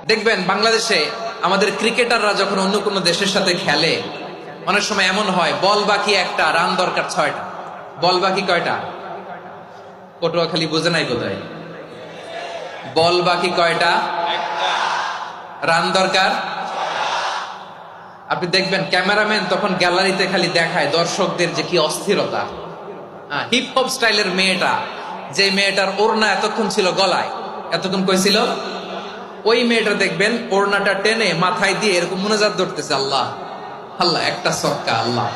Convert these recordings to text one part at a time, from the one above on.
দেখবেন বাংলাদেশে আমাদের ক্রিকেটাররা যখন অন্য কোনো দেশের সাথে খেলে, অনেক সময় এমন হয় বল বাকি একটা, রান দরকার 6টা। বল বাকি কয়টা? পটুয়াখালী বুঝে নাই বোধহয়। বল বাকি কয়টা? রান দরকার। আপনি দেখবেন ক্যামেরাম্যান তখন গ্যালারিতে খালি দেখায় দর্শকদের যে কি অস্থিরতা। হিপ হপ স্টাইলের মেয়েটা, যে মেয়েটার ওড়না এতক্ষণ ছিল গলায়, এতক্ষণ কই ছিল, ওই মেয়েটা দেখবেন ওড়নাটা টেনে মাথায় দিয়ে এরকম মুনাজাত ধরতেছে, আল্লাহ আল্লাহ একটা ছক্কা, আল্লাহ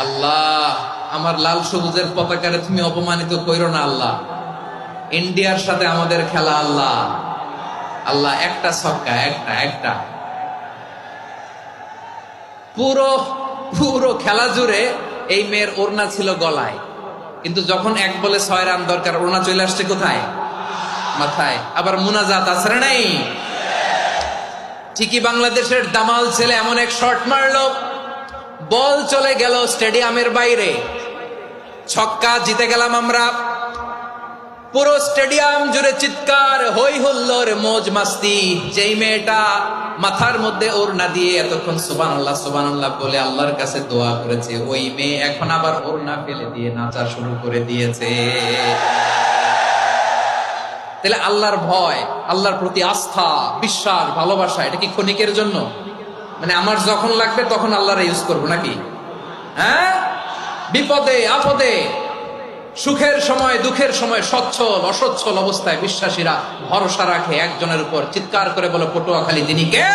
আল্লাহ আমার লাল সবুজের পতাকারে তুমি অপমানিত কইরো না আল্লাহ, ইন্ডিয়ার সাথে আমাদের খেলা, আল্লাহ আল্লাহ একটা ছক্কা, একটা একটা। পুরো পুরো খেলা জুড়ে এই মেয়ের ওড়না ছিল গলায়, কিন্তু যখন এক বলে 6 রান দরকার, ওড়না চলে আসছে কোথায়? মাথায়। আবার মুনাজাত আছে না নাই? ঠিকই বাংলাদেশের দামাল ছেলে এমন এক শট মারলো, বল চলে গেল স্টেডিয়ামের বাইরে, ছক্কা, জিতে গেলাম আমরা। পুরো স্টেডিয়াম জুড়ে চিৎকার, হই হুল্লোড়, মৌজ মাস্তি। যেই মেয়েটা মাথার মধ্যে ওড়না দিয়ে এতক্ষণ সুবহানাল্লাহ সুবহানাল্লাহ বলে আল্লাহর কাছে দোয়া করেছে, ওই মেয়ে এখন আবার ওড়না ফেলে দিয়ে নাচা শুরু করে দিয়েছে। তাহলে আল্লাহর ভয়, আল্লাহর প্রতি আস্থা, বিশ্বাস, ভালোবাসা, এটা কি ক্ষণিকের জন্য? মানে আমার যখন লাগবে তখন আল্লাহর ইউজ করবো নাকি? হ্যাঁ, বিপদে আপদে, সুখের সময় দুঃখের সময়, সচ্ছল অসচ্ছল অবস্থায় বিশ্বাসীরা ভরসা রাখে একজনের উপর। চিৎকার করে বলো পটুয়াখালী তিনি কে?